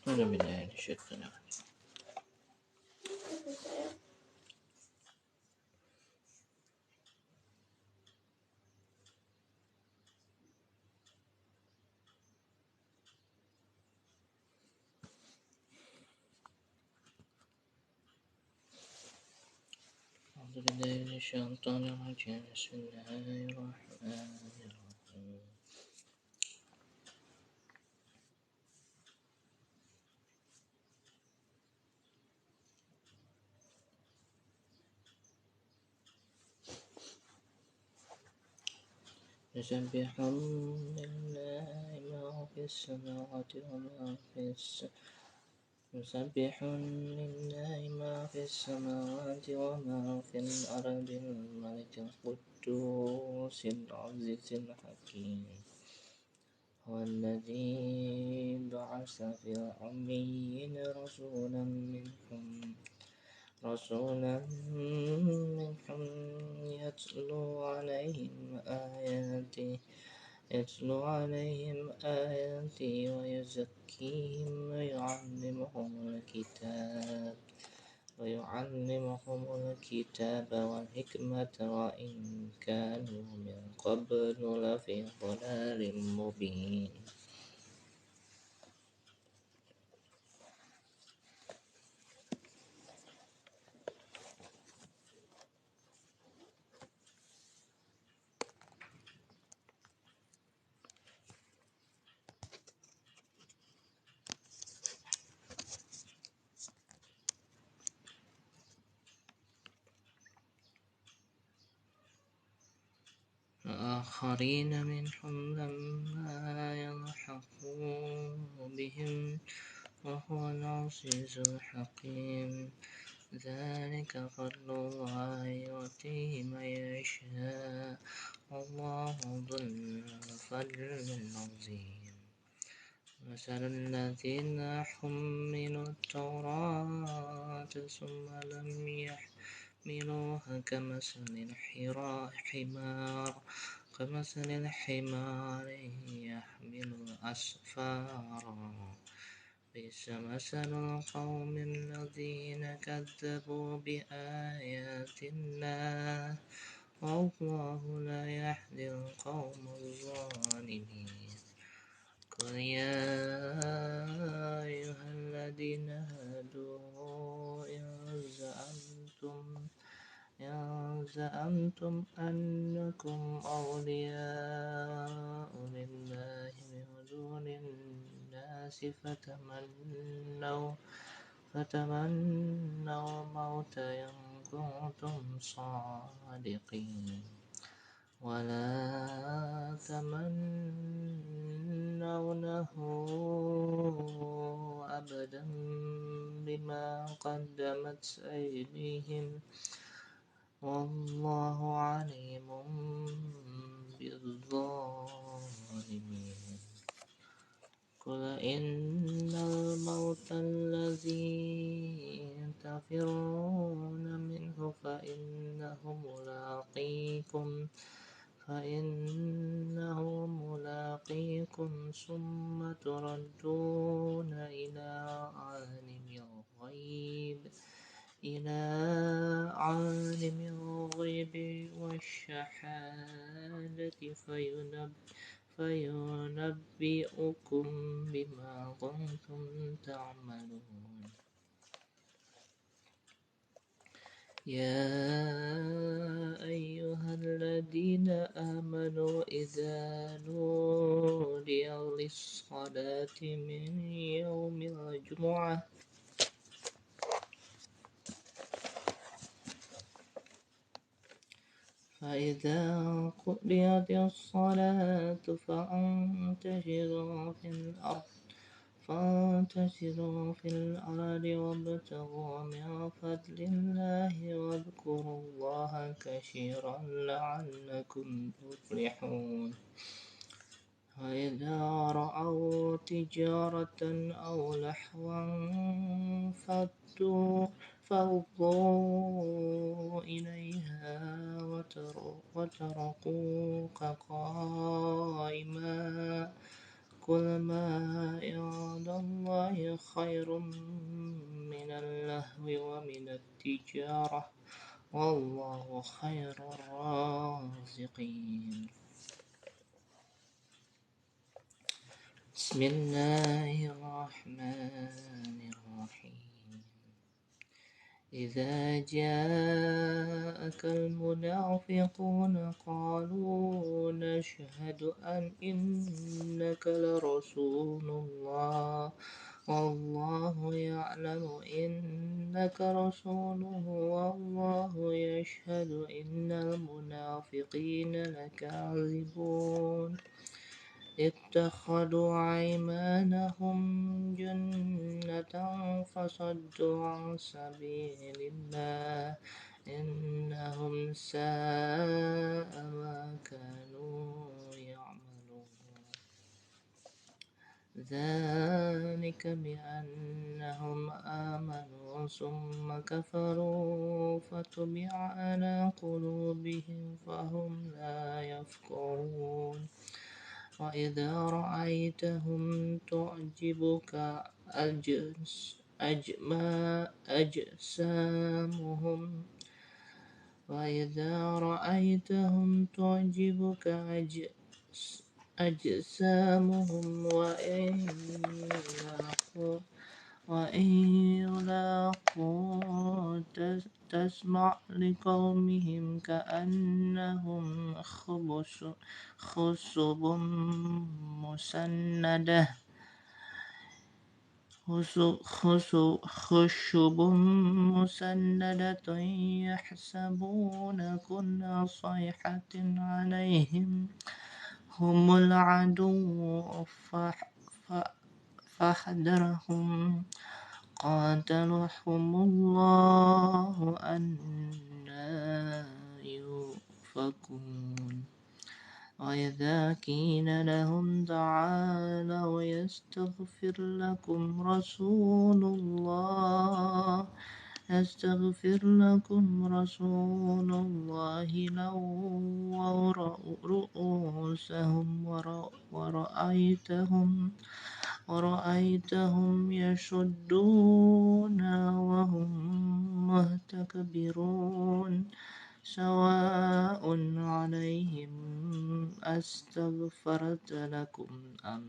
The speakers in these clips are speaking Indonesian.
أعوذ بالله من الشيطان الرجيم. بسم الله الرحمن الرحيم. يسبح لله ما في السماوات وما في يسبح لله ما في السماوات وما في الأرض الملك القدوس العزيز الحكيم. هو الذي بعث في الأميين رسولا منهم يتلو عليهم آياته ويزكيهم ويعلمهم الكتاب والحكمة وإن كانوا من قبل لفي ضلال مبين. آخرين منهم لما يلحقوا بهم وهو العزيز الحكيم. ذلك فضل الله يؤتيه من يشاء والله ذو الفضل العظيم. مثل الذين حملوا التوراة ثم لم يحملوها كمثل الحمار يحمل أسفارا. بئس مثل القوم الذين كذبوا بآيات الله والله لا يهدي القوم الظالمين. قل يا أيها الذين هادوا إن زعمتم أنكم أولياء لله من دون الناس فتمنوا الموت إن كنتم صادقين ولا تمنونه أبدا بما قدمت أيديهم والله عليم بالظالمين. قل إن الموت الذي تفرون منه فإنه ملاقيكم ثم تردون إلى عالم الغيب والشهادة فينبئكم بما كنتم تعملون. يا أيها الذين آمنوا إذا نودي للصلاة من يوم الجمعة فإذا قضيت الصلاة فانتشروا في الأرض وابتغوا من فضل الله واذكروا الله كثيرا لعلكم تفلحون. وإذا رأوا تجارة أو لهوا فضوا إليها وتركوك قائما قل ما عند الله خير من اللهو ومن التجارة والله خير الرازقين. بسم الله الرحمن الرحيم. إذا جاءك المنافقون قالوا نشهد أن إنك لرسول الله والله يعلم إنك رسوله والله يشهد إن المنافقين لكاذبون اتخذوا أيمانهم جنة فصدوا عن سبيل الله إنهم ساء ما كانوا يعملون. ذلك بأنهم آمنوا ثم كفروا فتبع على قلوبهم فهم لا يفقهون. وإذا رأيتهم تعجبك أجسامهم وإن يلاقوا تسمع لقولهم كأنهم خشب مسندة يحسبون كل صيحة عليهم هم العدو فاحذرهم قاتلهم الله أنى يؤفكون. وإذا قيل لهم تعالوا يستغفر لكم رسول الله لووا رؤوسهم ورأيتهم يصدون وهم مستكبرون. سواء عليهم أستغفرت لهم أم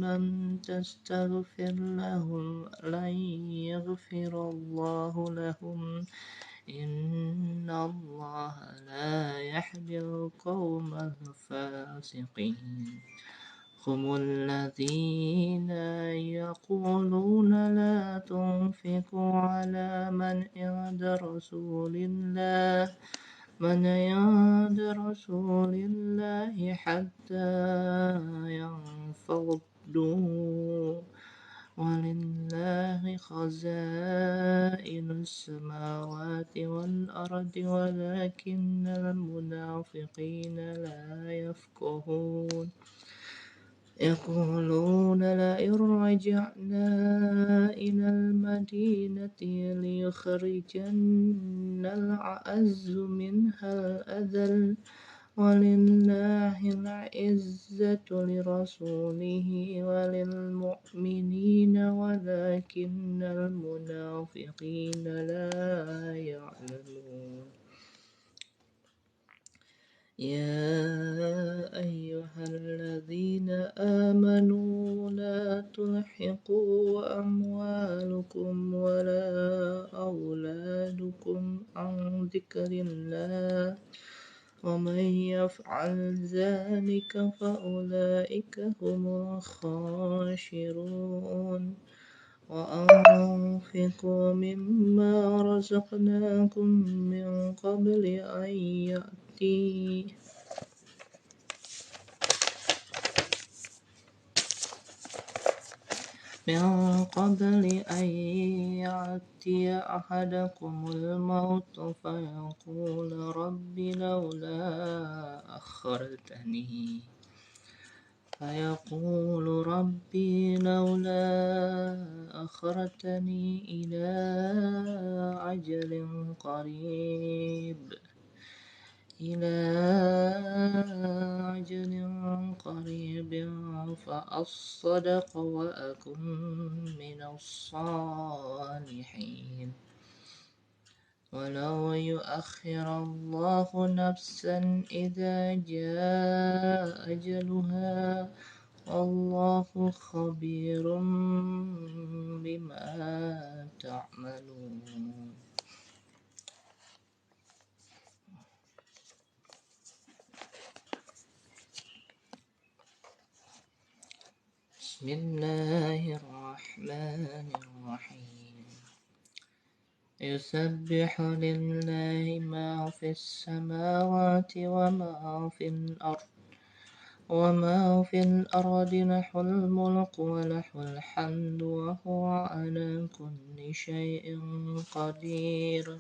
لم تستغفر لهم لن يغفر الله لهم إن الله لا يهدي القوم الفاسقين. هم الذين يقولون لا تنفقوا على من عند رسول الله حتى ينفضوا ولله خزائن السماوات والأرض ولكن المنافقين لا يفقهون. يقولون لئن رجعنا إلى المدينة ليخرجن الأعز منها الأذل ولله العزة لرسوله وللمؤمنين ولكن المنافقين لا يعلمون. يا أيها الذين آمنوا لا تلحقوا أموالكم ولا أولادكم عن ذكر الله ومن يفعل ذلك فأولئك هم الخاسرون. وأنفقوا مما رزقناكم من قبل أن يأتي أحدكم الموت فيقول رب لولا أخرتني فيقول ربي لولا أخرتني إلى أجل قريب إلى أجل قريب فأصدق وأكن من الصالحين ولو يؤخر الله نفسا إذا جاء أجلها والله خبير بما تعملون. بسم الله الرحمن الرحيم يسبح لله ما في السماوات وما في الأرض له الملك وله الحمد وهو على كل شيء قدير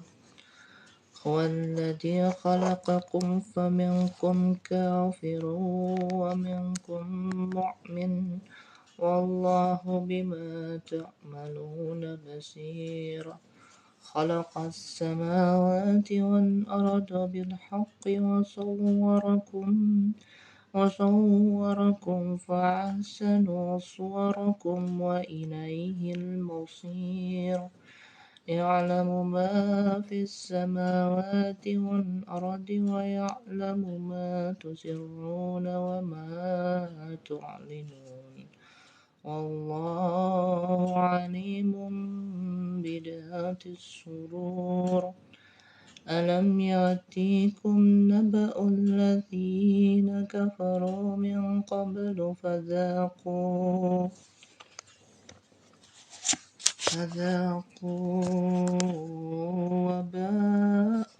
هو الذي خلقكم فمنكم كافر ومنكم مؤمن والله بما تعملون بصير خلق السماوات والأرض بالحق وصوركم فأحسن صوركم وإليه المصير يعلم ما في السماوات والأرض ويعلم ما تسرون وما تعلنون والله عليم بذات الصدور ألم يأتيكم نبأ الذين كفروا من قبل فذاقوا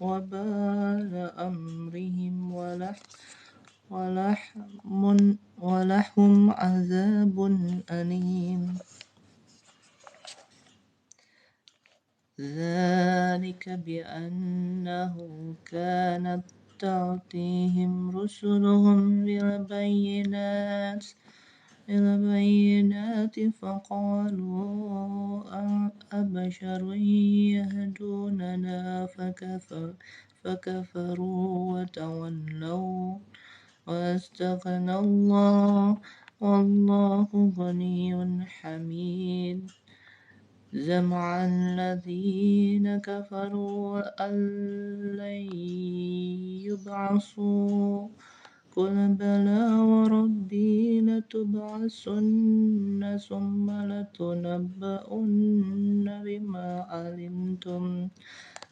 وبال أمرهم ولهم عذاب أليم ذلك بأنه كانت تأتيهم رسلهم بالبينات فقالوا أبشر يهدوننا فكفروا وتولوا واستغنى الله والله غني حميد جمع الذين كفروا أن لن يبعثوا قل بلى وربي لتبعثن ثم لتنبؤن بما علمتم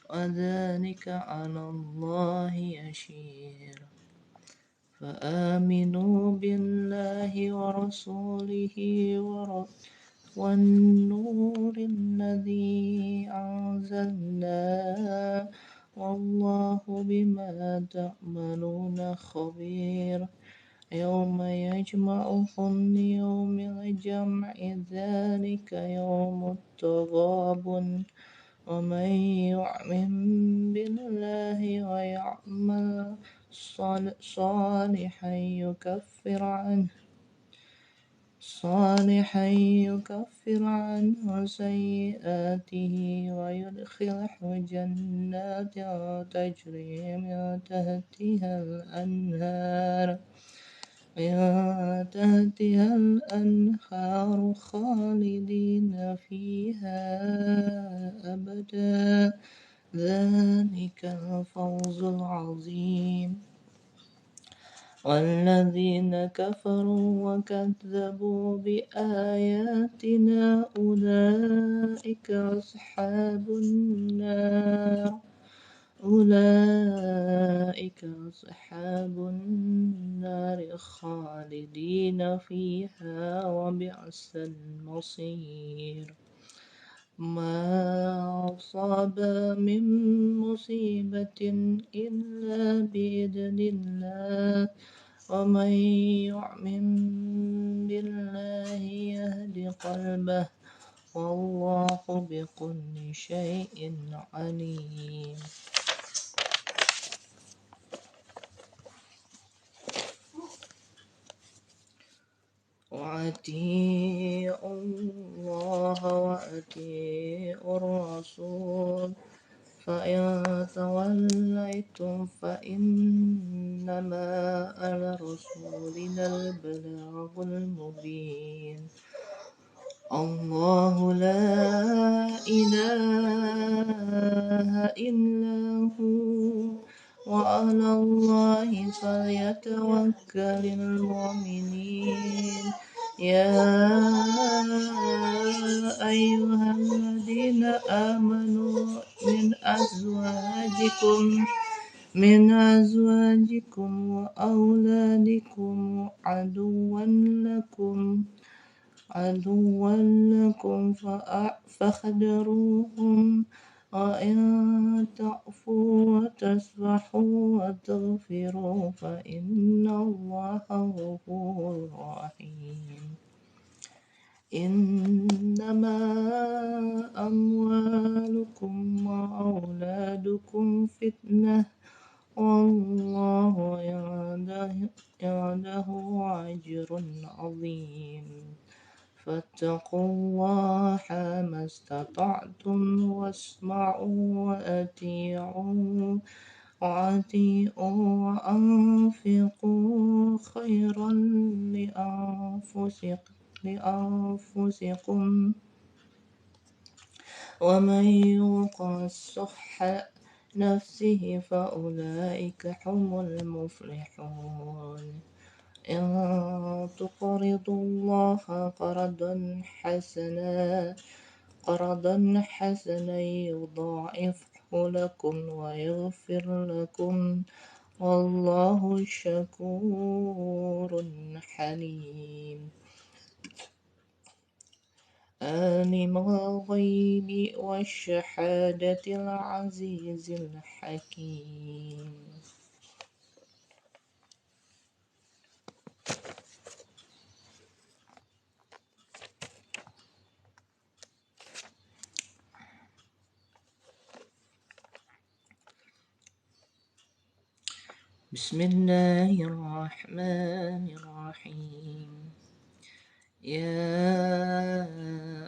وذلك على الله يسير فآمنوا بالله ورسوله والنور الذي أنزلنا والله بما تعملون خبير يوم يجمعهم ليوم الجمع ذلك يوم التغابن ومن يؤمن بالله ويعمل صالحا يكفر عنه سيئاته ويدخله جنات تجري من تحتها الأنهار خالدين فيها أبدا ذلك الفوز العظيم والذين كفروا وكذبوا بآياتنا أولئك أصحاب النار خالدين فيها وبئس المصير ما أصاب من مصيبة إلا بإذن الله ومن يؤمن بالله يهد قلبه والله بكل شيء عليم. وأطيعوا الله وأطيعوا الرسول فإن توليتم فإنما على رسولنا البلاغ المبين الله لا إله إلا هو وعلى الله فليتوكل المؤمنين يا أيها الذين آمنوا من أزواجكم وأولادكم عدوا لكم فاحذروهم وإن تعفوا وتصفحوا وتغفروا فإن الله غفور رحيم إنما أموالكم وأولادكم فتنة والله عنده أجر عظيم فاتقوا الله ما استطعتم واسمعوا وأطيعوا وأنفقوا خيرا لأنفسكم ومن يوق شح نفسه فأولئك هم المفلحون إن تقرضوا الله قرضا حسنا يضاعفه لكم ويغفر لكم والله شكور حليم عالم الغيب والشهادة العزيز الحكيم بسم الله الرحمن الرحيم يا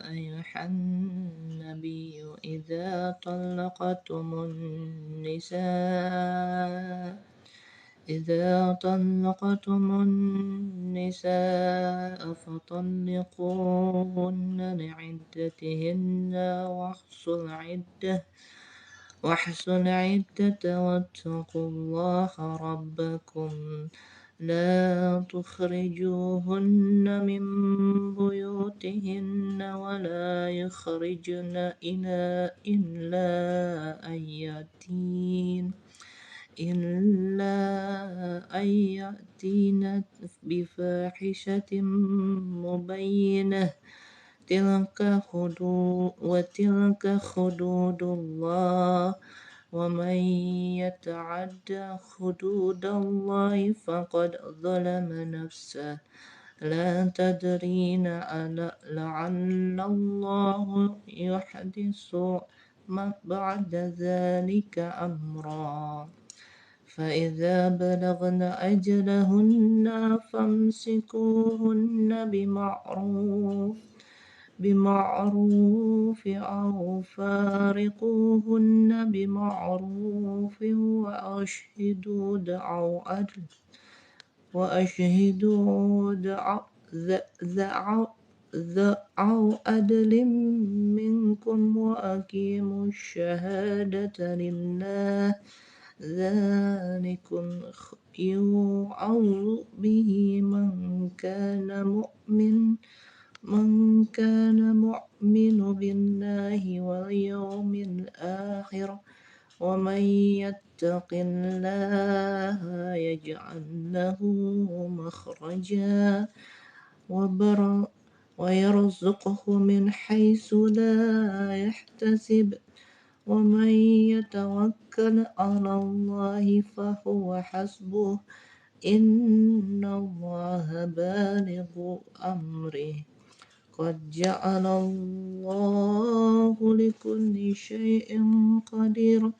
أيها النبي إذا طلقتم النساء فطلقوهن لعدتهن واحصوا العدة واتقوا الله ربكم لا تخرجوهن من بيوتهن ولا يخرجن إلا أن يأتين بفاحشة مبينة وتلك حدود الله ومن يتعد حدود الله فقد ظلم نفسه لا تدرين لعل الله يحدث بعد ذلك أمرا فإذا بلغن أجلهن فامسكوهن بمعروف أو فارقوهن بمعروف وأشهدوا ذو عدل منكم وأقيموا الشهادة لله ذلكم يوعظ به من كان مؤمن بالله واليوم الآخر ومن يتق الله يجعل له مخرجا ويرزقه من حيث لا يحتسب ومن يتوكل على الله فهو حسبه إن الله بالغ أمره قد جعل الله لكل شيء قدير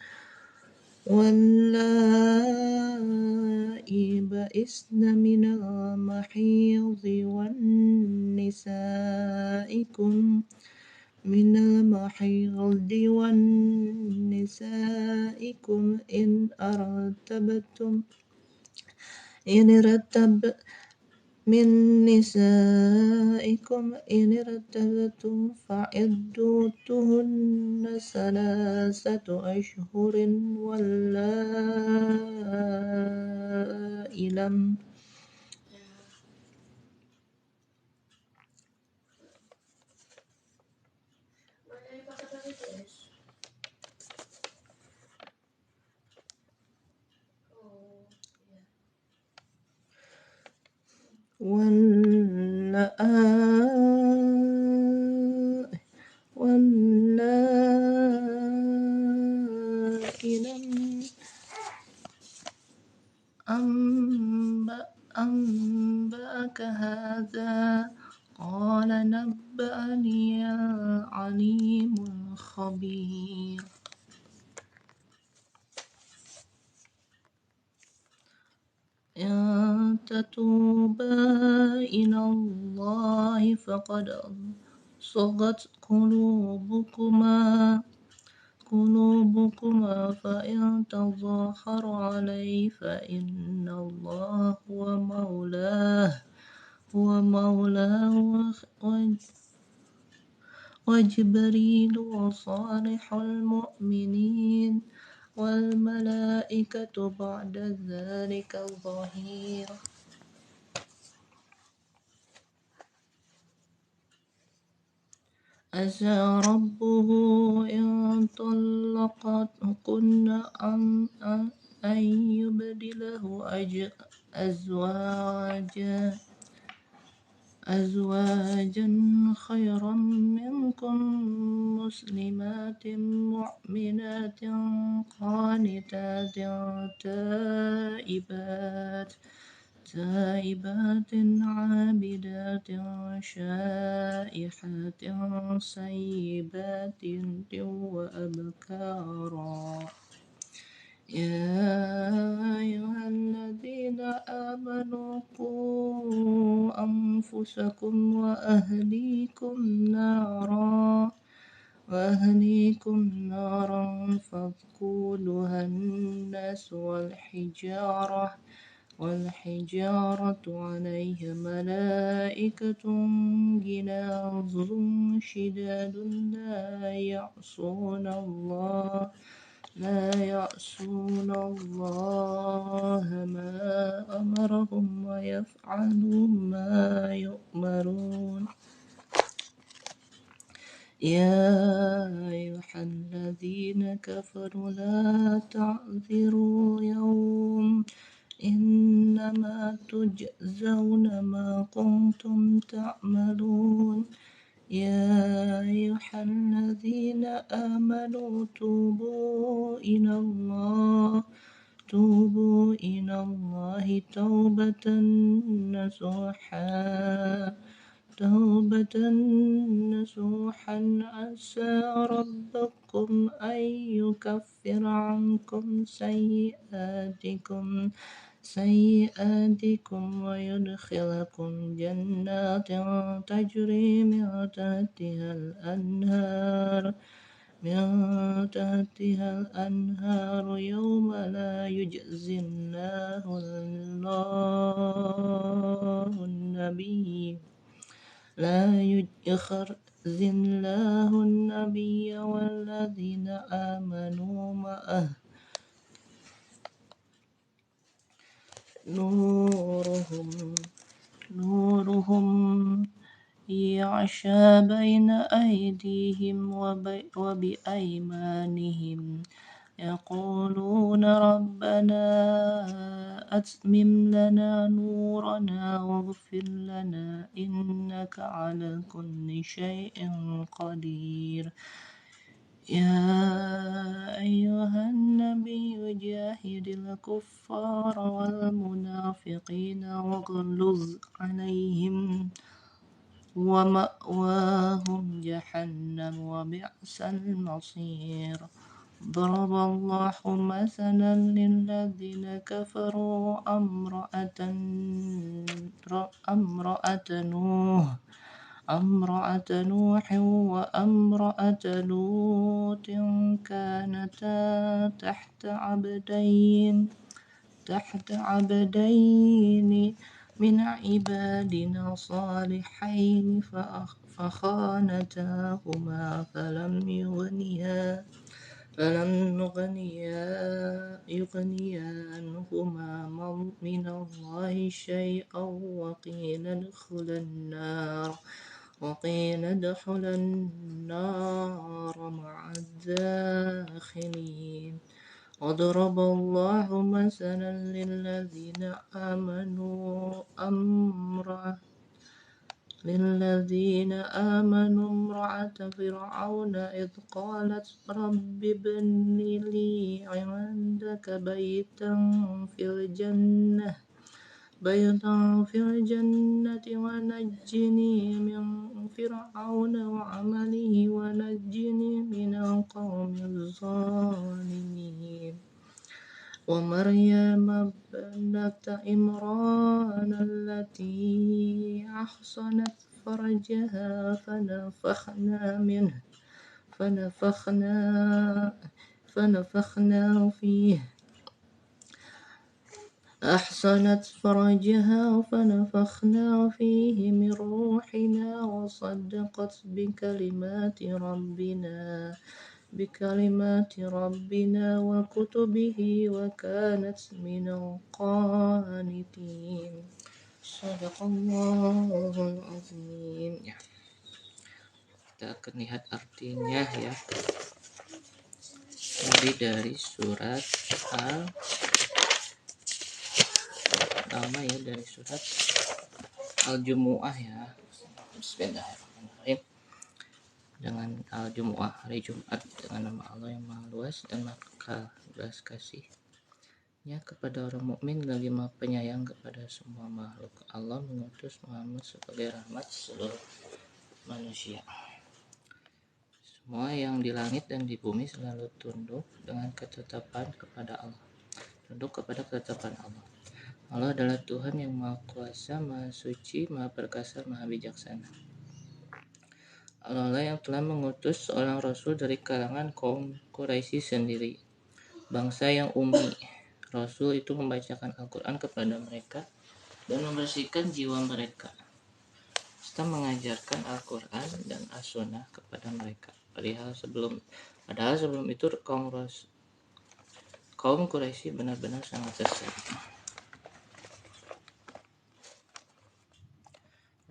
واللائي بئسن من المحيض ونسائكم إن ارتبتم فعدتهن 3 أشهر واللائي لم أنبأك هذا قال نبأني العليم الخبير إن تتوبا إلى الله فقد صغت قلوبكما فإن تظاهر عليه فإن الله هو مولاه وجبريل وصالح المؤمنين والملائكة بعد ذلك ظهير عسى ربه إن طلقتكن أن يبدله أزواجا خيرا منكم مسلمات مؤمنات قانتات تائبات عابدات شائحات سيبات وأبكارا يا أيها الذين آمنوا قوا أنفسكم وأهليكم نارا فوقودها الناس والحجارة عليها ملائكة غلاظ شداد لا يعصون الله ما أمرهم ويفعلون ما يؤمرون يا أيها الذين كفروا لا تعذروا اليوم إنما تجزون ما كنتم تعملون يا أيها الذين آمنوا توبوا إلى الله توبة نصوحا عسى ربكم أن يكفر عنكم سيئاتكم ويدخلكم جنات تجري من تحتها الأنهار يوم لا يخزي الله النبي والذين آمنوا معه نورهم يعشى بين أيديهم وبأيمانهم يقولون ربنا أتمم لنا نورنا واغفر لنا إنك على كل شيء قدير يا أيها النبي جاهد الكفار والمنافقين واغلظ عليهم ومأواهم جهنم وبئس المصير ضرب الله مثلا للذين كفروا امرأة نوح وامرأة لوط كانتا تحت عبدين من عبادنا صالحين فخانتاهما فلم يغنيا عنهما من الله شيئا وقيل ادخلا النار مع الداخلين وضرب الله مثلا للذين آمنوا امرأة فرعون إذ قالت رب ابن لي عندك بيتا في الجنة ونجني من فرعون وعمله ونجني من القوم الظالمين ومريم ابنة عمران التي أحصنت فرجها فنفخنا فيه من روحنا وصدقت بكلمات ربنا وكتبه وكانت من القانتين. Sadaqallahul azim. Ya, kita akan lihat artinya ya. Jadi dari surat dari surat Al-Jumu'ah ya. Bismillahirrahmanirrahim. Dengan Al-Jumu'ah, hari Jumat, dengan nama Allah yang Maha Luas dan Maha Belas Kasih-Nya kepada orang mukmin lagi Maha Penyayang kepada semua makhluk. Allah mengutus Muhammad sebagai rahmat seluruh manusia. Semua yang di langit dan di bumi selalu tunduk kepada ketetapan Allah. Allah adalah Tuhan yang Maha Kuasa, Maha Suci, Maha Perkasa, Maha Bijaksana. Allah yang telah mengutus seorang Rasul dari kalangan kaum Quraisy sendiri, bangsa yang ummi. Rasul itu membacakan Al-Quran kepada mereka dan membersihkan jiwa mereka, serta mengajarkan Al-Quran dan As-Sunnah kepada mereka. Padahal sebelum itu kaum Quraisy benar-benar sangat sesat.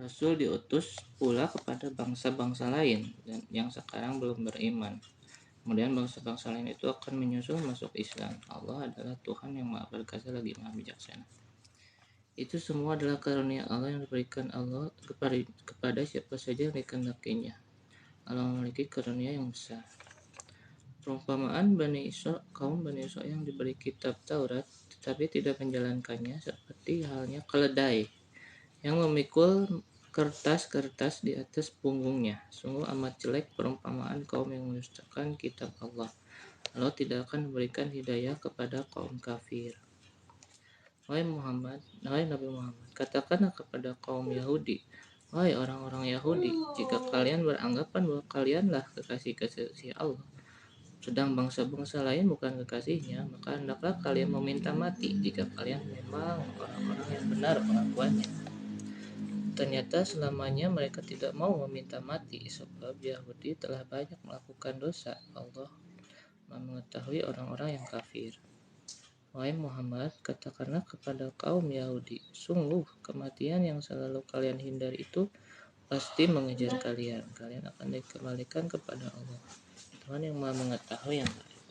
Rasul diutus pula kepada bangsa-bangsa lain dan yang sekarang belum beriman. Kemudian bangsa-bangsa lain itu akan menyusul masuk Islam. Allah adalah Tuhan yang Maha Perkasa lagi Maha Bijaksana. Itu semua adalah karunia Allah yang diberikan Allah kepada siapa saja yang dikehendakinya. Allah memiliki karunia yang besar. Perumpamaan kaum Bani Israil yang diberi kitab Taurat tetapi tidak menjalankannya seperti halnya keledai yang memikul kertas-kertas di atas punggungnya. Sungguh amat jelek perumpamaan kaum yang mendustakan kitab Allah. Allah tidak akan memberikan hidayah kepada kaum kafir. Wahai Nabi Muhammad, katakanlah kepada kaum Yahudi, wahai orang-orang Yahudi, jika kalian beranggapan bahwa kalianlah kekasih Allah, sedang bangsa-bangsa lain bukan kekasihnya, maka hendaklah kalian meminta mati jika kalian memang orang-orang yang benar pengakuannya. Ternyata selamanya mereka tidak mau meminta mati, sebab Yahudi telah banyak melakukan dosa. Allah mengetahui orang-orang yang kafir. Wahai Muhammad, katakanlah kepada kaum Yahudi, sungguh kematian yang selalu kalian hindari itu pasti mengejar kalian. Kalian akan dikembalikan kepada Allah, Tuhan yang Maha mengetahui yang gaib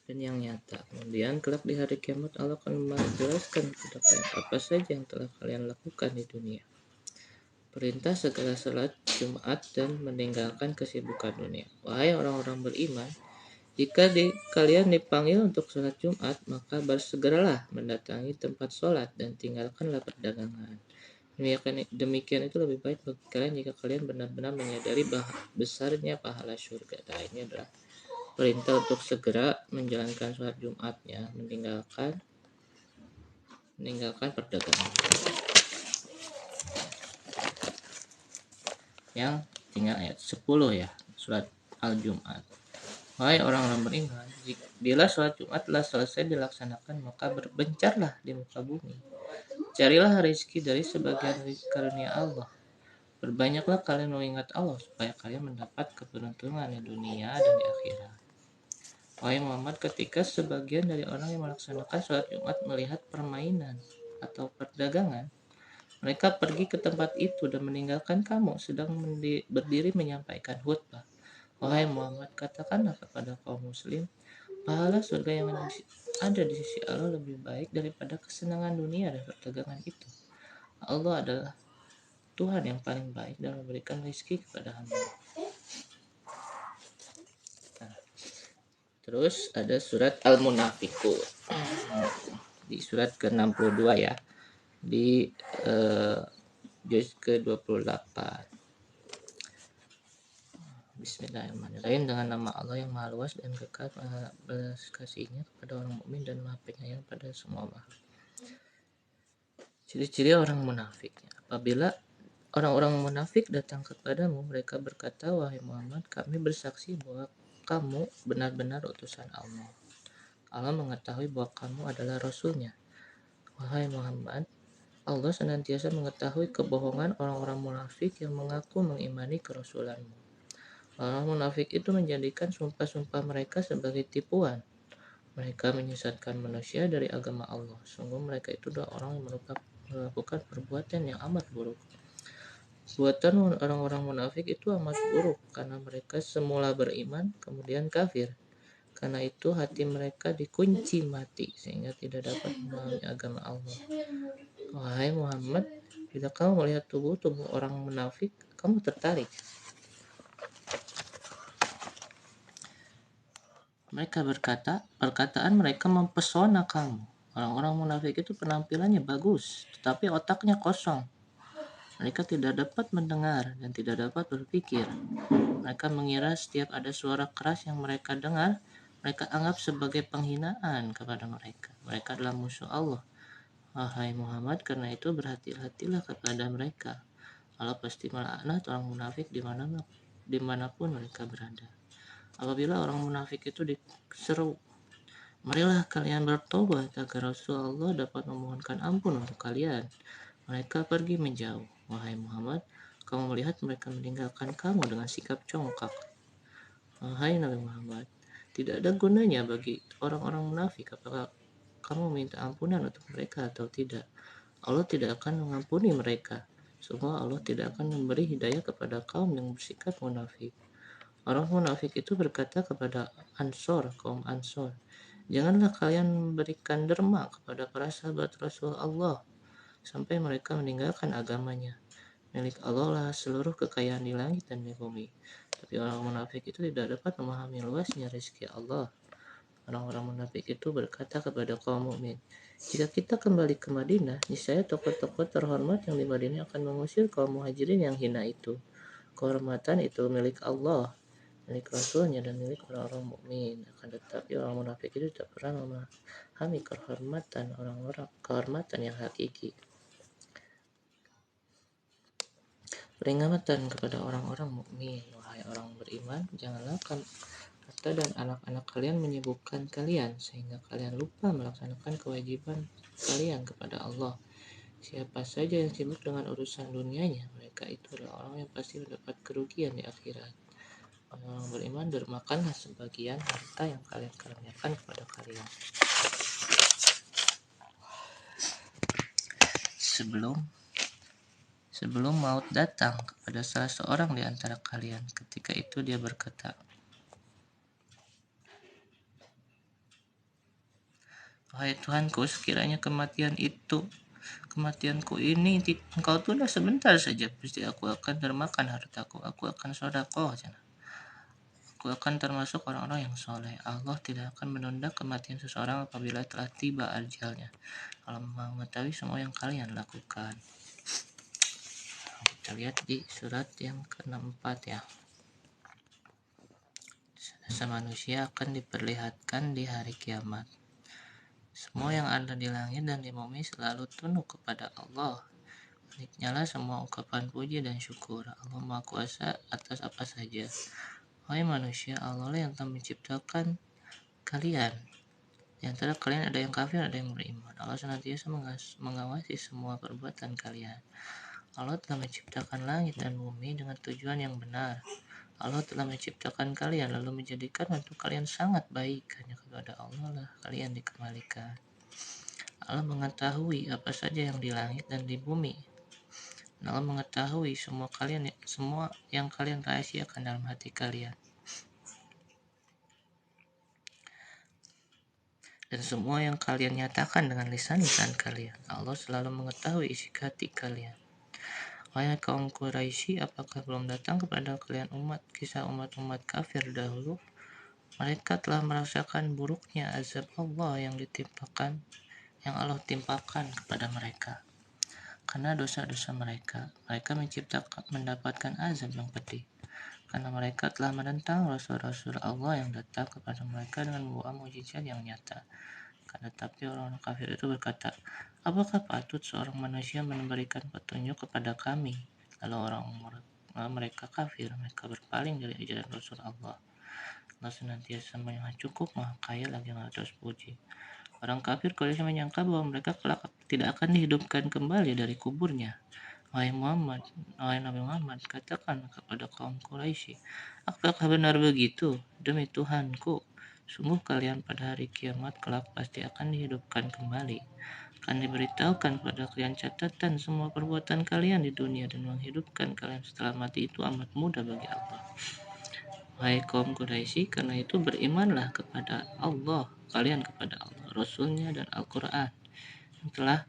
dan yang nyata. Kemudian kelak di hari kiamat Allah akan menjelaskan kepada kalian apa saja yang telah kalian lakukan di dunia. Perintah segala salat Jumat dan meninggalkan kesibukan dunia. Wahai orang-orang beriman, jika kalian dipanggil untuk sholat Jumat, maka bersegeralah mendatangi tempat sholat dan tinggalkanlah perdagangan. Demikian itu lebih baik bagi kalian jika kalian benar-benar menyadari besarnya pahala surga. Nah, ini adalah perintah untuk segera menjalankan sholat Jumatnya, meninggalkan perdagangan. Yang tinggal ayat 10 ya, surat Al-Jum'at. Wahai orang-orang beriman, bila sholat Jumat telah selesai dilaksanakan, maka berbencarlah di muka bumi. Carilah rezeki dari sebagian karunia Allah. Berbanyaklah kalian mengingat Allah supaya kalian mendapat keberuntungan di dunia dan di akhirat. Wahai Muhammad, ketika sebagian dari orang yang melaksanakan sholat Jumat melihat permainan atau perdagangan, mereka pergi ke tempat itu dan meninggalkan kamu sedang berdiri menyampaikan khutbah. Wahai Muhammad, katakanlah kepada kaum muslim, pahala surga yang ada di sisi Allah lebih baik daripada kesenangan dunia dan perdagangan itu. Allah adalah Tuhan yang paling baik dan memberikan rezeki kepada hamba. Nah, terus ada surat Al-Munafiqun. Di surat ke-62 ya. Di juz ke-28. Bismillahirrahmanirrahim. Dengan nama Allah yang maha luas dan kekal, belas kasihnya kepada orang mukmin dan maha penyayang pada semua makhluk. Ciri-ciri orang munafik. Apabila orang-orang munafik datang kepadamu, mereka berkata, wahai Muhammad, kami bersaksi bahwa kamu benar-benar utusan Allah. Allah mengetahui bahwa kamu adalah Rasulnya. Wahai Muhammad, Allah senantiasa mengetahui kebohongan orang-orang munafik yang mengaku mengimani kerasulanmu. Orang munafik itu menjadikan sumpah-sumpah mereka sebagai tipuan. Mereka menyesatkan manusia dari agama Allah. Sungguh mereka itu adalah orang yang melakukan perbuatan yang amat buruk. Buatan orang-orang munafik itu amat buruk karena mereka semula beriman kemudian kafir. Karena itu hati mereka dikunci mati sehingga tidak dapat memahami agama Allah. Wahai Muhammad, bila kamu melihat tubuh orang munafik, kamu tertarik. Mereka berkata, perkataan mereka mempesona kamu. Orang-orang munafik itu penampilannya bagus, tetapi otaknya kosong. Mereka tidak dapat mendengar dan tidak dapat berpikir. Mereka mengira setiap ada suara keras yang mereka dengar, mereka anggap sebagai penghinaan kepada mereka. Mereka adalah musuh Allah. Wahai Muhammad, karena itu berhati-hatilah kepada mereka. Allah pasti melaknat orang munafik dimanapun mereka berada. Apabila orang munafik itu diseru, marilah kalian bertobat agar Rasulullah dapat memohonkan ampun untuk kalian. Mereka pergi menjauh. Wahai Muhammad, kamu melihat mereka meninggalkan kamu dengan sikap congkak. Wahai Nabi Muhammad, tidak ada gunanya bagi orang-orang munafik apakah kamu minta ampunan untuk mereka atau tidak. Allah tidak akan mengampuni mereka. Semua Allah tidak akan memberi hidayah kepada kaum yang bersikap munafik. Orang munafik itu berkata kepada kaum Ansor, janganlah kalian memberikan derma kepada para sahabat Rasul Allah sampai mereka meninggalkan agamanya. Milik Allah lah seluruh kekayaan di langit dan di bumi. Tapi orang munafik itu tidak dapat memahami luasnya rezeki Allah. Orang-orang munafik itu berkata kepada kaum mukmin, jika kita kembali ke Madinah, niscaya tokoh-tokoh terhormat yang di Madinah akan mengusir kaum muhajirin yang hina itu. Kehormatan itu milik Allah, milik Rasulnya dan milik orang-orang mukmin. Akan tetapi orang munafik itu tidak pernah memahami kehormatan yang hakiki. Peringatan kepada orang-orang mukmin, wahai orang beriman, janganlah harta dan anak-anak kalian menyibukkan kalian sehingga kalian lupa melaksanakan kewajiban kalian kepada Allah. Siapa saja yang sibuk dengan urusan dunianya, mereka itu adalah orang yang pasti mendapat kerugian di akhirat. Orang beriman, dermakanlah sebagian harta yang kalian karuniakan kepada kalian. Sebelum maut datang kepada salah seorang di antara kalian, ketika itu dia berkata, wahai Tuhanku, sekiranya kematianku ini engkau tunda sebentar saja, pasti aku akan dermakan hartaku, aku akan sedekah. Aku akan termasuk orang-orang yang soleh. Allah tidak akan menunda kematian seseorang apabila telah tiba ajalnya. Allah mengetahui semua yang kalian lakukan. Kita lihat di surat yang ke-64 ya. Dosa manusia akan diperlihatkan di hari kiamat. Semua yang ada di langit dan di bumi selalu tunduk kepada Allah. Miliknyalah semua ungkapan puji dan syukur. Allah Maha Kuasa atas apa saja. Wahai manusia, Allah yang telah menciptakan kalian. Di antara kalian ada yang kafir, ada yang beriman. Allah senantiasa mengawasi semua perbuatan kalian. Allah telah menciptakan langit dan bumi dengan tujuan yang benar. Allah telah menciptakan kalian lalu menjadikan untuk kalian sangat baik. Hanya kepada Allah lah kalian dikembalikan. Allah mengetahui apa saja yang di langit dan di bumi. Allah mengetahui semua yang kalian rahasiakan dalam hati kalian. Dan semua yang kalian nyatakan dengan lisan-lisan kalian. Allah selalu mengetahui isi hati kalian. Wahai kaum Quraisy, apakah belum datang kepada kalian kisah umat-umat kafir dahulu? Mereka telah merasakan buruknya azab Allah yang Allah timpakan kepada mereka. Karena dosa-dosa mereka mendapatkan azab yang pedih. Karena mereka telah menentang rasul-rasul Allah yang datang kepada mereka dengan membawa mukjizat yang nyata. Tetapi orang-orang kafir itu berkata, apakah patut seorang manusia memberikan petunjuk kepada kami? Lalu mereka kafir, mereka berpaling dari ajaran Rasul Allah. Allah senantiasa maha cukup, maha kaya lagi maha terus puji. Orang kafir Quraisy menyangka bahwa mereka kelak tidak akan dihidupkan kembali dari kuburnya. Wahai Nabi Muhammad, katakan kepada kaum Quraisy, apakah benar begitu? Demi Tuhanku, sungguh kalian pada hari kiamat kelak pasti akan dihidupkan kembali. Akan diberitahukan pada kalian catatan semua perbuatan kalian di dunia dan menghidupkan kalian setelah mati itu amat mudah bagi Allah. Wahai kaum Quraisy, karena itu berimanlah kepada Allah, kalian kepada Allah, Rasulnya dan Al-Quran yang telah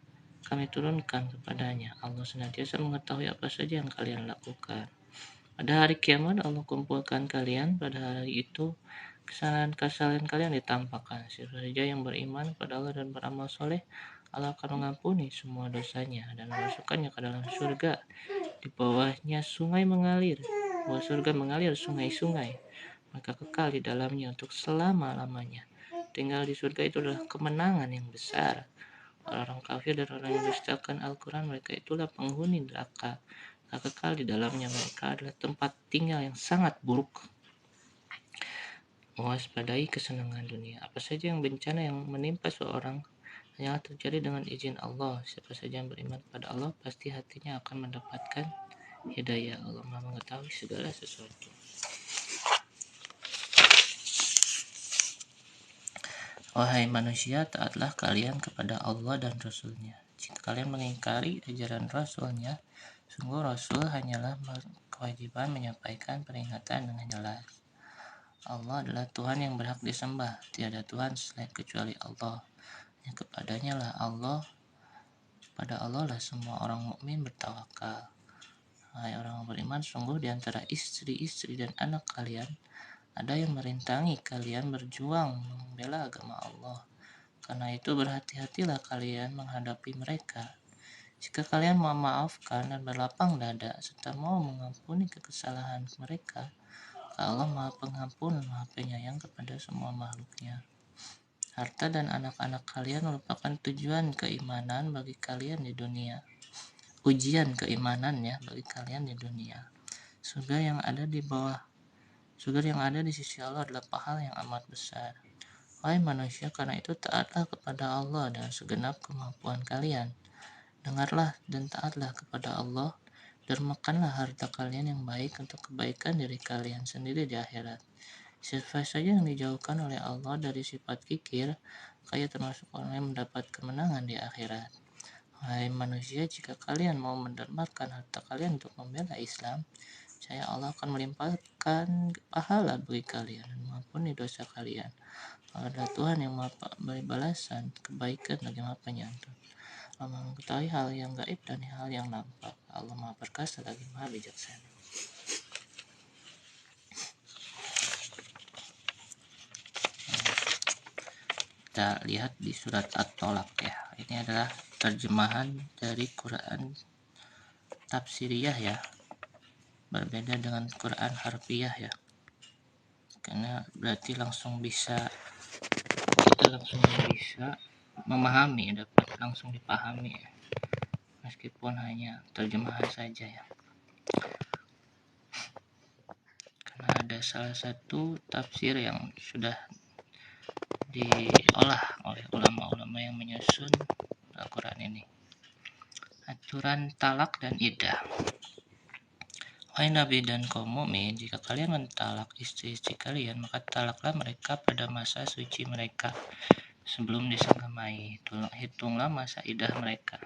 kami turunkan kepadanya. Allah senantiasa mengetahui apa saja yang kalian lakukan. Pada hari kiamat Allah kumpulkan kalian. Pada hari itu kesalahan kalian ditampakkan. Siapa saja yang beriman kepada Allah dan beramal soleh, Allah akan mengampuni semua dosanya dan memasukkannya ke dalam surga. Di bawahnya sungai mengalir. Bawah surga mengalir sungai-sungai. Maka kekal di dalamnya untuk selama-lamanya. Tinggal di surga itu adalah kemenangan yang besar. Orang kafir dan orang yang dustakan Al-Quran, mereka itulah penghuni neraka. Kekal di dalamnya, mereka adalah tempat tinggal yang sangat buruk. Mewaspadai kesenangan dunia. Apa saja yang bencana yang menimpa seorang hanyalah terjadi dengan izin Allah. Siapa saja yang beriman kepada Allah, pasti hatinya akan mendapatkan hidayah. Allah Maha mengetahui segala sesuatu. Wahai manusia, taatlah kalian kepada Allah dan Rasul-Nya. Jika kalian mengingkari ajaran Rasul-Nya, sungguh Rasul hanyalah kewajiban menyampaikan peringatan dengan jelas. Allah adalah Tuhan yang berhak disembah, tiada Tuhan selain kecuali Allah. Yang kepadanya lah Allah, pada Allah lah semua orang mukmin bertawakal. Hai orang beriman, sungguh di antara istri-istri dan anak kalian ada yang merintangi kalian berjuang membela agama Allah. Karena itu berhati-hatilah kalian menghadapi mereka. Jika kalian mau memaafkan dan berlapang dada serta mau mengampuni kesalahan mereka, Allah Maha Pengampun, Maha Penyayang kepada semua makhluknya. Harta dan anak-anak kalian merupakan tujuan keimanan bagi kalian di dunia. Ujian keimanannya bagi kalian di dunia. Surga yang ada di sisi Allah adalah pahala yang amat besar. Wahai manusia, karena itu taatlah kepada Allah dengan segenap kemampuan kalian. Dengarlah dan taatlah kepada Allah dan makanlah harta kalian yang baik untuk kebaikan diri kalian sendiri di akhirat. Siapa saja yang dijauhkan oleh Allah dari sifat kikir, kaya termasuk orang yang mendapat kemenangan di akhirat. Wahai manusia, jika kalian mau mendermakan harta kalian untuk membela Islam, saya Allah akan melimpahkan pahala bagi kalian dan mengampuni dosa kalian. Allah adalah Tuhan yang maha beri balasan kebaikan lagi maha penyantun. Allah mengetahui hal yang gaib dan hal yang nampak. Allah maha perkasa lagi maha bijaksana. Kita lihat di surat At-Tolak ya. Ini adalah terjemahan dari Quran tafsiriyah ya. Berbeda dengan Quran harfiah ya. karena berarti kita langsung bisa memahami, dapat langsung dipahami ya, meskipun hanya terjemahan saja ya. Karena ada salah satu tafsir yang sudah diolah oleh ulama-ulama yang menyusun Al-Quran ini. Aturan talak dan iddah. Wahai Nabi dan kaum mukmin, jika kalian mentalak istri-istri kalian, maka talaklah mereka pada masa suci mereka sebelum disanggamai. Hitunglah masa iddah mereka.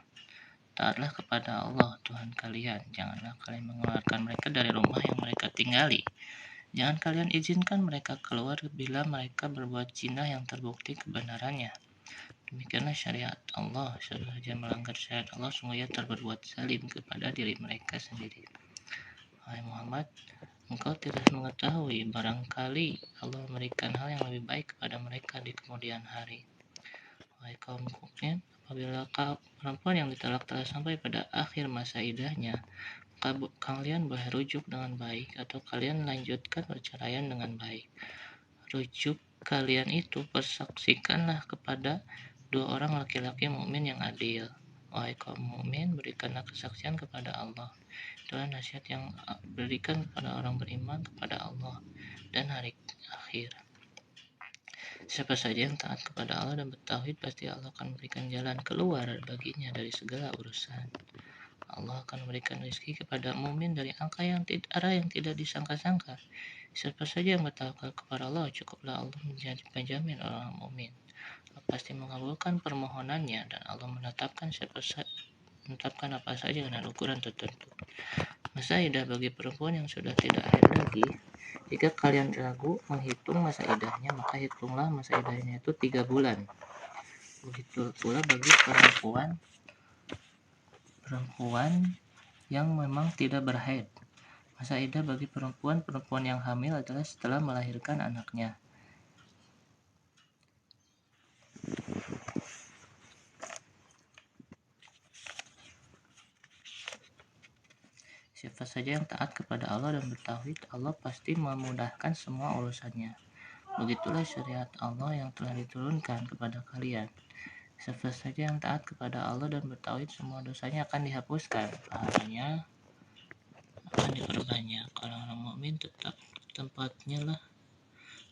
Taatlah kepada Allah Tuhan kalian. Janganlah kalian mengeluarkan mereka dari rumah yang mereka tinggali. Jangan kalian izinkan mereka keluar bila mereka berbuat zina yang terbukti kebenarannya. Demikianlah syariat Allah. Siapa saja melanggar syariat Allah, sungguh ia berbuat zalim kepada diri mereka sendiri. Wahai Muhammad, engkau tidak mengetahui barangkali Allah memberikan hal yang lebih baik kepada mereka di kemudian hari. Wahai kaum mukmin, apabila perempuan yang ditalak telah sampai pada akhir masa iddahnya, kalian boleh rujuk dengan baik atau kalian lanjutkan perceraian dengan baik. Rujuk kalian itu persaksikanlah kepada dua orang laki-laki mukmin yang adil. Wahai kaum mukmin, berikanlah kesaksian kepada Allah. Itulah nasihat yang berikan kepada orang beriman kepada Allah dan hari akhir. Siapa saja yang taat kepada Allah dan bertauhid, pasti Allah akan memberikan jalan keluar baginya dari segala urusan. Allah akan memberikan rezeki kepada mukmin dari arah yang tidak disangka-sangka. Siapa saja yang bertawakal kepada Allah, cukuplah Allah menjadi penjamin orang mukmin. Allah pasti mengabulkan permohonannya dan Allah menetapkan apa saja dengan ukuran tertentu. Masa iddah bagi perempuan yang sudah tidak haid lagi. Jika kalian ragu menghitung masa iddahnya, maka hitunglah masa iddahnya itu 3 bulan. Begitu pula bagi perempuan yang memang tidak berhaid. Masa iddah bagi perempuan yang hamil adalah setelah melahirkan anaknya. Siapa saja yang taat kepada Allah dan bertauhid, Allah pasti memudahkan semua urusannya. Begitulah syariat Allah yang telah diturunkan kepada kalian. Siapa saja yang taat kepada Allah dan bertauhid, semua dosanya akan dihapuskan, pahalanya akan diperbanyak. Orang-orang mukmin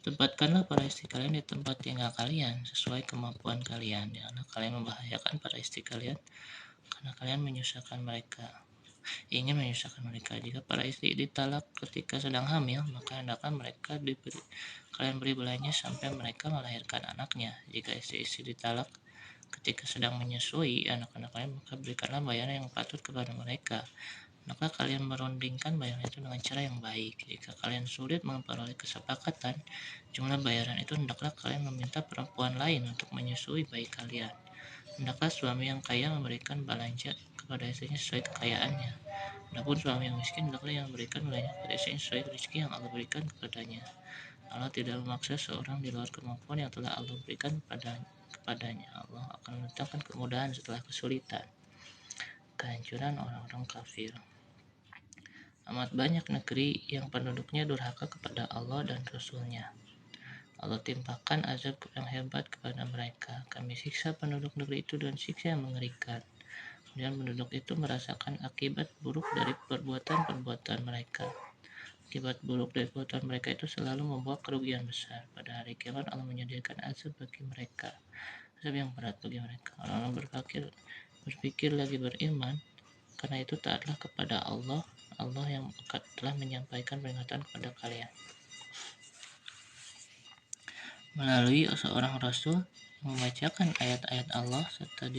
tempatkanlah para istri kalian di tempat tinggal kalian sesuai kemampuan kalian. Janganlah kalian membahayakan para istri kalian karena kalian ingin menyusahkan mereka. Jika para istri ditalak ketika sedang hamil, maka hendaklah kalian beri belanja sampai mereka melahirkan anaknya. Jika istri-istri ditalak ketika sedang menyusui anak-anak kalian, maka berikanlah bayaran yang patut kepada mereka. Maka kalian merundingkan bayaran itu dengan cara yang baik. Jika kalian sulit memperoleh kesepakatan jumlah bayaran itu, hendaklah kalian meminta perempuan lain untuk menyusui bayi kalian. Hendaklah suami yang kaya memberikan belanja kepada istrinya sesuai kekayaannya. Adapun suami yang miskin, hendaklah yang memberikan belanja kepada istrinya sesuai rezeki yang Allah berikan kepadanya. Allah tidak memaksa seorang di luar kemampuan yang telah Allah berikan kepadanya. Allah akan menetapkan kemudahan setelah kesulitan. Kehancuran orang-orang kafir. Amat banyak negeri yang penduduknya durhaka kepada Allah dan Rasul-Nya. Allah timpakan azab yang hebat kepada mereka. Kami siksa penduduk negeri itu dengan siksa yang mengerikan. Kemudian penduduk itu merasakan akibat buruk dari perbuatan mereka. Akibat buruk dari perbuatan mereka itu selalu membawa kerugian besar. Pada hari kiamat Allah menyediakan azab bagi mereka, azab yang berat bagi mereka. Orang-orang berpikir lagi beriman, karena itu taatlah kepada Allah yang telah menyampaikan peringatan kepada kalian melalui seorang rasul yang membacakan ayat-ayat Allah serta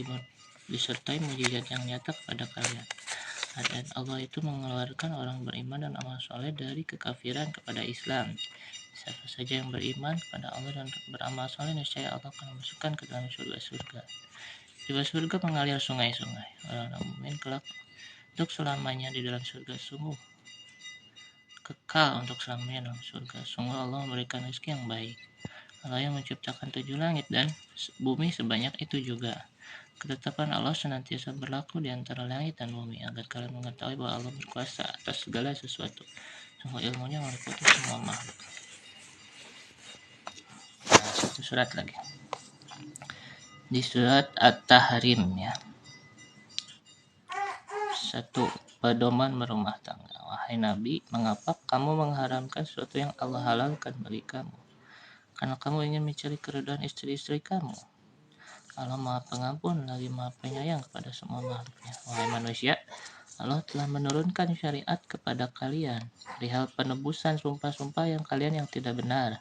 disertai mukjizat yang nyata kepada kalian. Ayat Allah itu mengeluarkan orang beriman dan amal soleh dari kekafiran kepada Islam. Siapa saja yang beriman kepada Allah dan beramal soleh, niscaya Allah akan memasukkan ke dalam surga-surga. Di bawah surga mengalir sungai-sungai. Orang-orang mukmin kelak untuk selamanya di dalam surga, sungguh kekal untuk selamanya dalam surga. Sungguh Allah memberikan rezeki yang baik. Allah yang menciptakan 7 langit dan bumi sebanyak itu juga. Ketetapan Allah senantiasa berlaku di antara langit dan bumi, agar kalian mengetahui bahwa Allah berkuasa atas segala sesuatu. Sungguh ilmunya meliputi semua makhluk. satu surat lagi. Di surat At-Tahrim ya. 1. Pedoman berumah tangga. Wahai Nabi, mengapa kamu mengharamkan sesuatu yang Allah halalkan bagi kamu? Karena kamu ingin mencari keridhaan istri-istri kamu. Allah Maha Pengampun lagi Maha Penyayang kepada semua makhluknya. Wahai manusia, Allah telah menurunkan syariat kepada kalian perihal penebusan sumpah-sumpah yang tidak benar.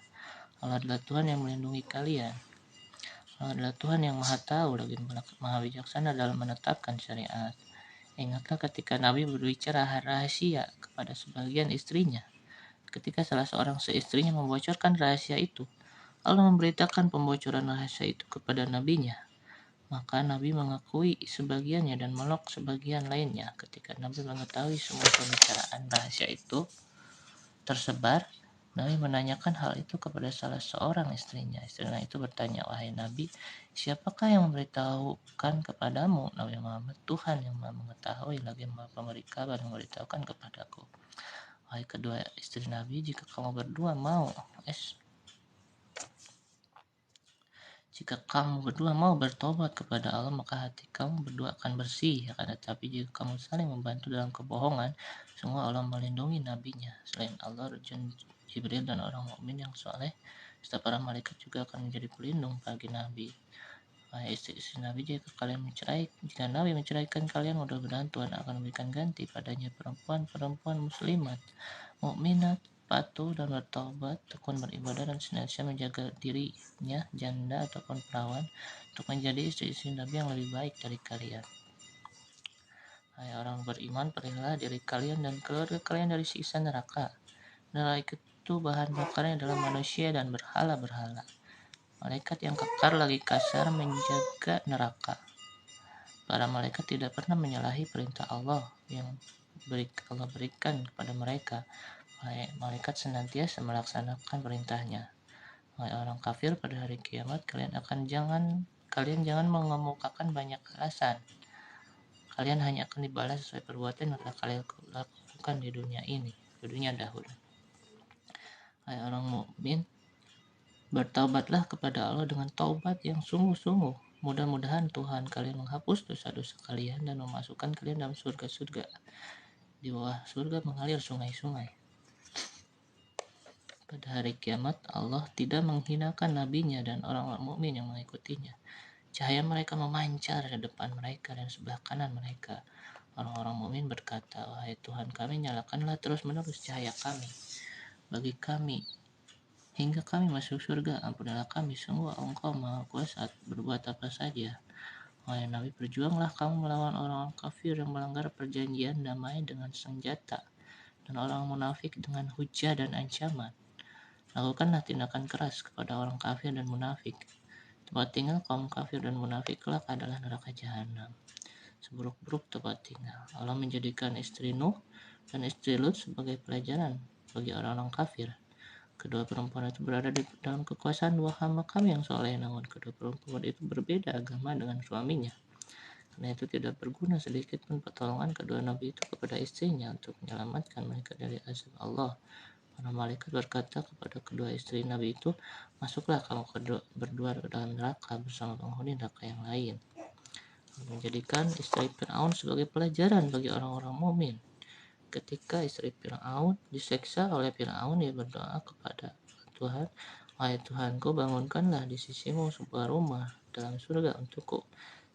Allah adalah Tuhan yang melindungi kalian. Allah adalah Tuhan yang Maha Tahu lagi Maha Bijaksana dalam menetapkan syariat. Ingatlah ketika Nabi berbicara rahasia kepada sebagian istrinya. Ketika salah seorang seistrinya membocorkan rahasia itu, Allah memberitakan pembocoran rahasia itu kepada nabinya. Maka Nabi mengakui sebagiannya dan menolak sebagian lainnya. Ketika Nabi mengetahui semua pembicaraan rahasia itu tersebar, Nabi menanyakan hal itu kepada salah seorang istrinya. Istrinya itu bertanya, wahai Nabi, siapakah yang memberitahukan kepadamu? Nabi Muhammad, Tuhan yang Maha mengetahui lagi Maha pemberi kabar yang memberitahukan kepadaku. Wahai kedua istri Nabi, jika kamu berdua mau bertobat kepada Allah, maka hati kamu berdua akan bersih. Akan tetapi jika kamu saling membantu dalam kebohongan, semua Allah melindungi nabinya. Selain Allah, Jibril dan orang mukmin yang soleh, serta para malaikat juga akan menjadi pelindung bagi Nabi. Wahai istri-istri Nabi, jika Nabi menceraikan kalian, mudah-mudahan Tuhan akan memberikan ganti padanya perempuan muslimat, mukminat, patuh dan bertaubat, tekun beribadah dan senantiasa menjaga dirinya, janda ataupun perawan, untuk menjadi istri-istri Nabi yang lebih baik dari kalian. Hai orang beriman, peliharalah diri kalian dan keluarga kalian dari siksa neraka. Neraka itu bahan bakarnya adalah manusia dan berhala-berhala. Malaikat yang kekar lagi kasar menjaga neraka. Para malaikat tidak pernah menyalahi perintah Allah yang Allah berikan kepada mereka. Malaikat senantiasa melaksanakan perintahnya. Wahai orang kafir, pada hari kiamat kalian jangan mengemukakan banyak alasan. Kalian hanya akan dibalas sesuai perbuatan yang telah kalian lakukan di dunia dahulu. Hai orang mukmin, bertaubatlah kepada Allah dengan taubat yang sungguh-sungguh. Mudah-mudahan Tuhan kalian menghapus dosa-dosa kalian dan memasukkan kalian dalam surga-surga. Di bawah surga mengalir sungai-sungai. Pada hari kiamat, Allah tidak menghinakan nabinya dan orang-orang mukmin yang mengikutinya. Cahaya mereka memancar di depan mereka dan sebelah kanan mereka. Orang-orang mukmin berkata, wahai Tuhan kami, nyalakanlah terus-menerus cahaya kami bagi kami hingga kami masuk surga. Ampunilah kami, sungguh Engkau Maha Kuasa berbuat apa saja. Wahai Nabi, berjuanglah kamu melawan orang-orang kafir yang melanggar perjanjian damai dengan senjata dan orang munafik dengan hujah dan ancaman. Lakukanlah tindakan keras kepada orang kafir dan munafik. Tempat tinggal kaum kafir dan munafik kelak adalah neraka jahanam. Seburuk-buruk tempat tinggal. Allah menjadikan istri Nuh dan istri Lut sebagai pelajaran bagi orang-orang kafir. Kedua perempuan itu berada di dalam kekuasaan dua hamba kami yang soleh, namun kedua perempuan itu berbeda agama dengan suaminya. Karena itu tidak berguna sedikit pun pertolongan kedua nabi itu kepada istrinya untuk menyelamatkan mereka dari azab Allah. Para malaikat berkata kepada kedua istri nabi itu, masuklah kamu berdua ke dalam neraka bersama penghuni neraka yang lain. Menjadikan istri Fir'aun sebagai pelajaran bagi orang-orang mukmin. Ketika istri Fir'aun diseksa oleh Fir'aun, dia berdoa kepada Tuhan, wahai Tuhanku, bangunkanlah di sisimu sebuah rumah dalam surga untukku.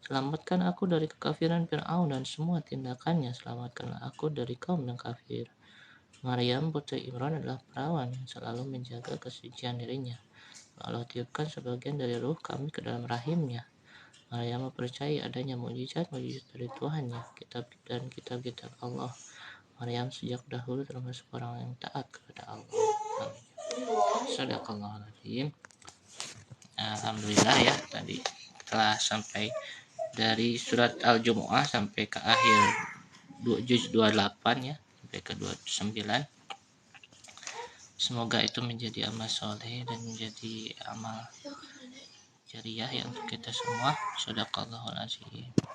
Selamatkan aku dari kekafiran Fir'aun dan semua tindakannya. Selamatkanlah aku dari kaum yang kafir. Maryam putri Imran adalah perawan yang selalu menjaga kesucian dirinya. Allah tiupkan sebagian dari ruh kami ke dalam rahimnya. Maryam percaya adanya mujizat dari Tuhannya, kitab-kitab Allah. Maryam sejak dahulu termasuk orang yang taat kepada Allah. Shadaqallahul-adzim. Alhamdulillah ya, tadi telah sampai dari surat Al-Jumu'ah sampai ke akhir juz 28 ya, sampai ke 29. Semoga itu menjadi amal soleh dan menjadi amal jariah ya untuk kita semua. Shadaqallahul-adzim.